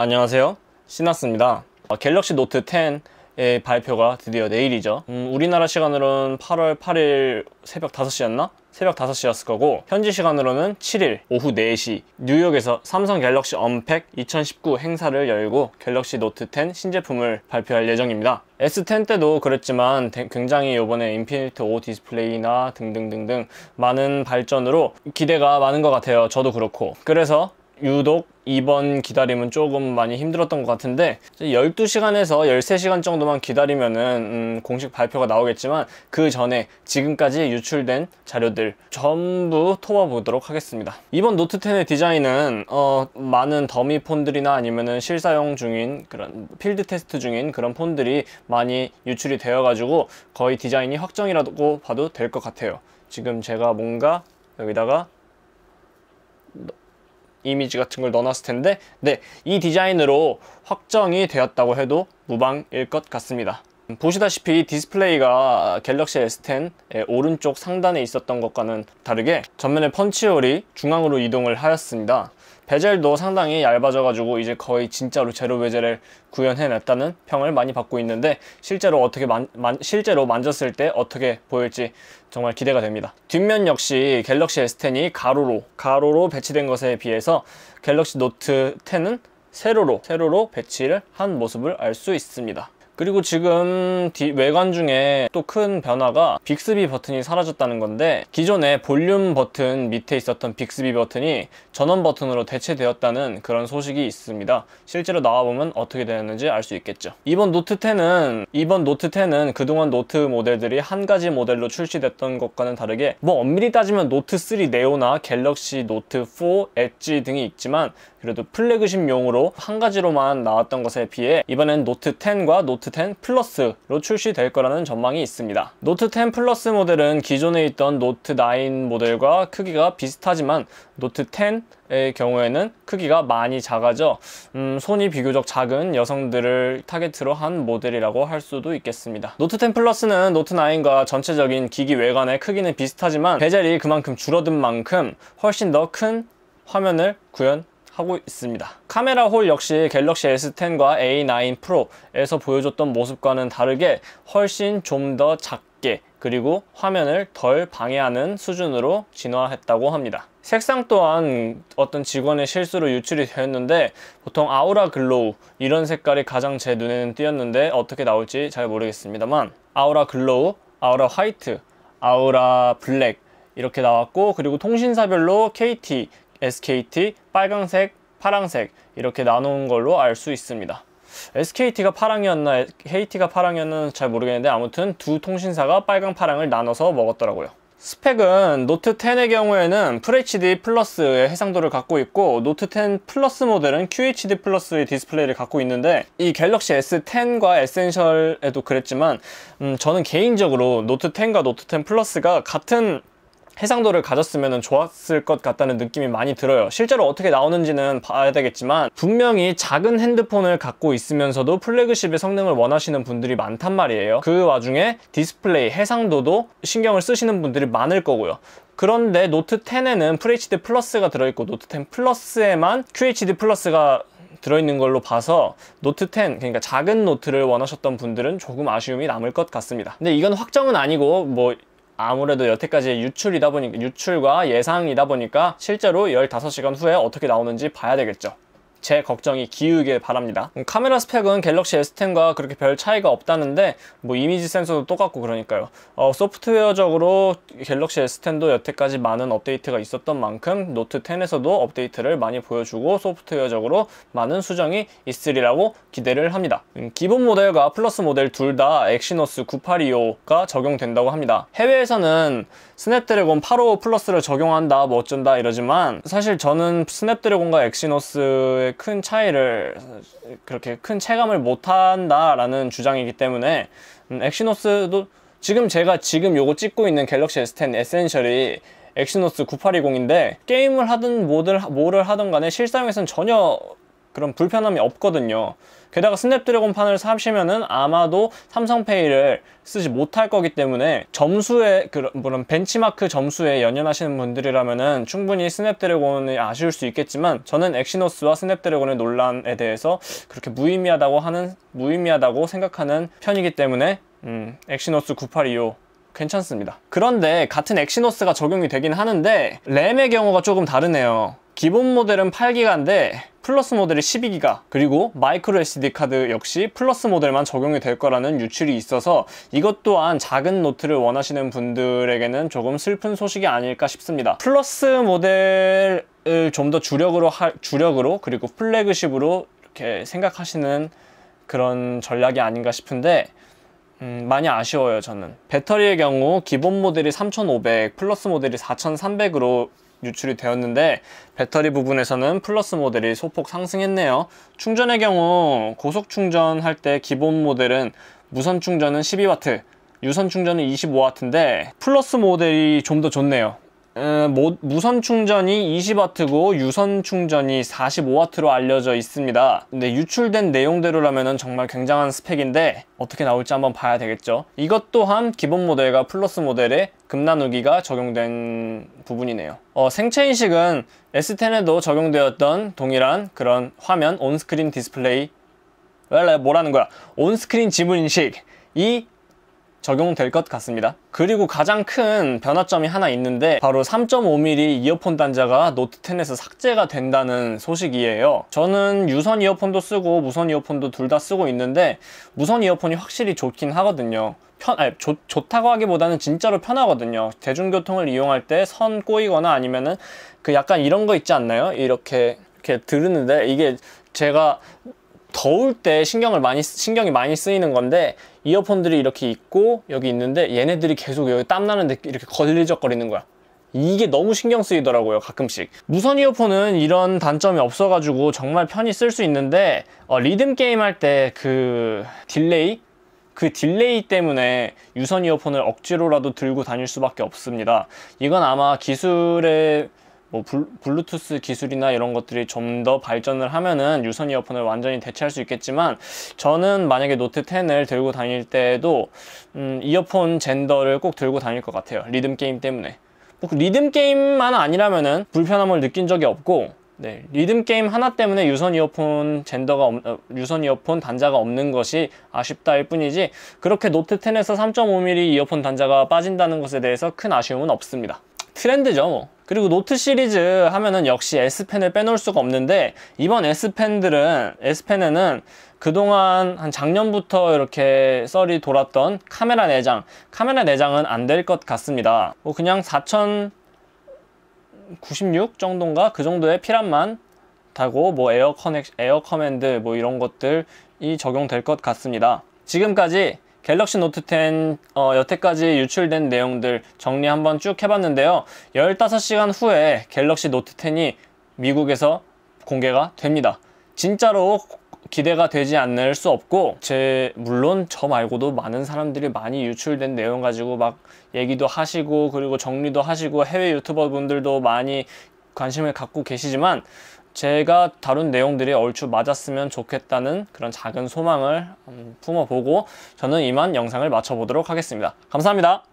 안녕하세요, 시나스입니다. 갤럭시 노트 10의 발표가 드디어 내일이죠. 우리나라 시간으로는 8월 8일 새벽 5시였나? 새벽 5시였을 거고, 현지 시간으로는 7일 오후 4시 뉴욕에서 삼성 갤럭시 언팩 2019 행사를 열고 갤럭시 노트 10 신제품을 발표할 예정입니다. S10 때도 그랬지만 굉장히 이번에 인피니트 5 디스플레이나 등등등등 많은 발전으로 기대가 많은 것 같아요. 저도 그렇고. 그래서 유독 이번 기다림은 조금 많이 힘들었던 것 같은데, 12시간에서 13시간 정도만 기다리면은 공식 발표가 나오겠지만, 그 전에 지금까지 유출된 자료들 전부 토봐보도록 하겠습니다. 이번 노트 10의 디자인은 많은 더미 폰들이나 아니면은 실사용 중인 그런 필드 테스트 중인 그런 폰들이 많이 유출이 되어가지고 거의 디자인이 확정이라고 봐도 될 것 같아요. 지금 제가 뭔가 여기다가 이미지 같은 걸 넣어놨을 텐데, 네, 이 디자인으로 확정이 되었다고 해도 무방일 것 같습니다. 보시다시피 디스플레이가 갤럭시 S10의 오른쪽 상단에 있었던 것과는 다르게 전면의 펀치홀이 중앙으로 이동을 하였습니다. 베젤도 상당히 얇아져가지고 이제 거의 진짜로 제로 베젤을 구현해냈다는 평을 많이 받고 있는데, 실제로 실제로 만졌을 때 어떻게 보일지 정말 기대가 됩니다. 뒷면 역시 갤럭시 S10이 가로로 배치된 것에 비해서 갤럭시 노트 10은 세로로 배치를 한 모습을 알 수 있습니다. 그리고 지금 외관 중에 또 큰 변화가 빅스비 버튼이 사라졌다는 건데, 기존에 볼륨 버튼 밑에 있었던 빅스비 버튼이 전원 버튼으로 대체되었다는 그런 소식이 있습니다. 실제로 나와보면 어떻게 되었는지 알 수 있겠죠. 이번 노트 10은 그동안 노트 모델들이 한 가지 모델로 출시됐던 것과는 다르게, 엄밀히 따지면 노트 3 네오나 갤럭시 노트 4 엣지 등이 있지만, 그래도 플래그십용으로 한 가지로만 나왔던 것에 비해 이번엔 노트 10과 노트 10 플러스로 출시될 거라는 전망이 있습니다. 노트 10 플러스 모델은 기존에 있던 노트 9 모델과 크기가 비슷하지만, 노트 10의 경우에는 크기가 많이 작아져 손이 비교적 작은 여성들을 타겟으로 한 모델이라고 할 수도 있겠습니다. 노트 10 플러스는 노트 9과 전체적인 기기 외관의 크기는 비슷하지만, 베젤이 그만큼 줄어든 만큼 훨씬 더 큰 화면을 구현하고 있습니다. 카메라 홀 역시 갤럭시 S10과 A9 프로에서 보여줬던 모습과는 다르게 훨씬 좀 더 작게, 그리고 화면을 덜 방해하는 수준으로 진화했다고 합니다. 색상 또한 어떤 직원의 실수로 유출이 되었는데, 보통 아우라 글로우 이런 색깔이 가장 제 눈에는 띄었는데 어떻게 나올지 잘 모르겠습니다만, 아우라 글로우, 아우라 화이트, 아우라 블랙 이렇게 나왔고, 그리고 통신사별로 KT, SKT, 빨강색, 파랑색 이렇게 나눈 걸로 알 수 있습니다. SKT가 파랑이었나 KT가 파랑이었나 잘 모르겠는데, 아무튼 두 통신사가 빨강 파랑을 나눠서 먹었더라고요. 스펙은 노트 10의 경우에는 FHD 플러스의 해상도를 갖고 있고, 노트 10 플러스 모델은 QHD 플러스의 디스플레이를 갖고 있는데, 이 갤럭시 S10과 에센셜에도 그랬지만 저는 개인적으로 노트 10과 노트 10 플러스가 같은 해상도를 가졌으면 좋았을 것 같다는 느낌이 많이 들어요. 실제로 어떻게 나오는지는 봐야 되겠지만, 분명히 작은 핸드폰을 갖고 있으면서도 플래그십의 성능을 원하시는 분들이 많단 말이에요. 그 와중에 디스플레이 해상도도 신경을 쓰시는 분들이 많을 거고요. 그런데 노트 10에는 FHD 플러스가 들어있고, 노트 10 플러스에만 QHD 플러스가 들어있는 걸로 봐서 노트 10, 그러니까 작은 노트를 원하셨던 분들은 조금 아쉬움이 남을 것 같습니다. 근데 이건 확정은 아니고, 아무래도 여태까지 유출과 예상이다 보니까 실제로 15시간 후에 어떻게 나오는지 봐야 되겠죠. 제 걱정이 기우길 바랍니다. 카메라 스펙은 갤럭시 S10과 그렇게 별 차이가 없다는데, 이미지 센서도 똑같고 그러니까요. 소프트웨어적으로 갤럭시 S10도 여태까지 많은 업데이트가 있었던 만큼 노트 10에서도 업데이트를 많이 보여주고 소프트웨어적으로 많은 수정이 있으리라고 기대를 합니다. 기본 모델과 플러스 모델 둘 다 엑시노스 9825가 적용된다고 합니다. 해외에서는 스냅드래곤 855 플러스를 적용한다 어쩐다 이러지만, 사실 저는 스냅드래곤과 엑시노스의 큰 차이를, 그렇게 큰 체감을 못한다 라는 주장이기 때문에, 엑시노스도 제가 요거 찍고 있는 갤럭시 S10 에센셜이 엑시노스 9820인데, 게임을 하든 뭐를 하든 간에 실사용에서는 전혀 그런 불편함이 없거든요. 게다가 스냅드래곤판을 사시면은 아마도 삼성페이를 쓰지 못할 거기 때문에 점수에 그런 벤치마크 점수에 연연하시는 분들이라면은 충분히 스냅드래곤이 아쉬울 수 있겠지만, 저는 엑시노스와 스냅드래곤의 논란에 대해서 그렇게 무의미하다고 생각하는 편이기 때문에 엑시노스 9825 괜찮습니다. 그런데 같은 엑시노스가 적용이 되긴 하는데 램의 경우가 조금 다르네요. 기본 모델은 8기가인데 플러스 모델이 12기가, 그리고 마이크로 SD 카드 역시 플러스 모델만 적용이 될 거라는 유출이 있어서 이것 또한 작은 노트를 원하시는 분들에게는 조금 슬픈 소식이 아닐까 싶습니다. 플러스 모델을 좀 더 주력으로 그리고 플래그십으로 이렇게 생각하시는 그런 전략이 아닌가 싶은데 많이 아쉬워요. 저는 배터리의 경우 기본 모델이 3500, 플러스 모델이 4300으로 유출이 되었는데 배터리 부분에서는 플러스 모델이 소폭 상승했네요. 충전의 경우 고속 충전할 때 기본 모델은 무선 충전은 12W, 유선 충전은 25W인데 플러스 모델이 좀 더 좋네요. 무선 충전이 20W고 유선 충전이 45W로 알려져 있습니다. 근데 유출된 내용대로라면 정말 굉장한 스펙인데 어떻게 나올지 한번 봐야 되겠죠. 이것 또한 기본 모델과 플러스 모델에 급나누기가 적용된 부분이네요. 생체인식은 S10에도 적용되었던 동일한 그런 화면 온스크린 디스플레이, 뭐라는 거야, 온스크린 지문인식이 적용될 것 같습니다. 그리고 가장 큰 변화점이 하나 있는데 바로 3.5mm 이어폰 단자가 노트 10에서 삭제가 된다는 소식이에요. 저는 유선 이어폰도 쓰고 무선 이어폰도 둘 다 쓰고 있는데 무선 이어폰이 확실히 좋긴 하거든요. 좋다고 하기보다는 진짜로 편하거든요. 대중교통을 이용할 때 선 꼬이거나 아니면은 그 약간 이런 거 있지 않나요? 이렇게 들으는데 이게 제가 더울 때 신경이 많이 쓰이는 건데, 이어폰들이 이렇게 있고 여기 있는데 얘네들이 계속 여기 땀나는데 이렇게 걸리적거리는 거야. 이게 너무 신경 쓰이더라고요, 가끔씩. 무선 이어폰은 이런 단점이 없어가지고 정말 편히 쓸 수 있는데 리듬 게임 할 때 그 딜레이 때문에 유선 이어폰을 억지로라도 들고 다닐 수밖에 없습니다. 이건 아마 기술의 블루투스 기술이나 이런 것들이 좀 더 발전을 하면은 유선 이어폰을 완전히 대체할 수 있겠지만, 저는 만약에 노트 10을 들고 다닐 때에도 이어폰 젠더를 꼭 들고 다닐 것 같아요. 리듬 게임 때문에. 리듬 게임만 아니라면은 불편함을 느낀 적이 없고, 리듬 게임 하나 때문에 유선 이어폰 단자가 없는 것이 아쉽다일 뿐이지, 그렇게 노트 10에서 3.5mm 이어폰 단자가 빠진다는 것에 대해서 큰 아쉬움은 없습니다. 트렌드죠, 뭐. 그리고 노트 시리즈 하면은 역시 S펜을 빼놓을 수가 없는데, 이번 S펜에는 그동안 한 작년부터 이렇게 썰이 돌았던 카메라 내장은 안 될 것 같습니다. 그냥 4096 정도인가? 그 정도의 피란만 타고 에어 커맨드 이런 것들이 적용될 것 같습니다. 지금까지 갤럭시 노트 10 여태까지 유출된 내용들 정리 한번 쭉 해봤는데요. 15시간 후에 갤럭시 노트 10이 미국에서 공개가 됩니다. 진짜로 기대가 되지 않을 수 없고, 물론 저 말고도 많은 사람들이 많이 유출된 내용 가지고 막 얘기도 하시고 그리고 정리도 하시고 해외 유튜버 분들도 많이 관심을 갖고 계시지만, 제가 다룬 내용들이 얼추 맞았으면 좋겠다는 그런 작은 소망을 품어보고 저는 이만 영상을 마쳐보도록 하겠습니다. 감사합니다.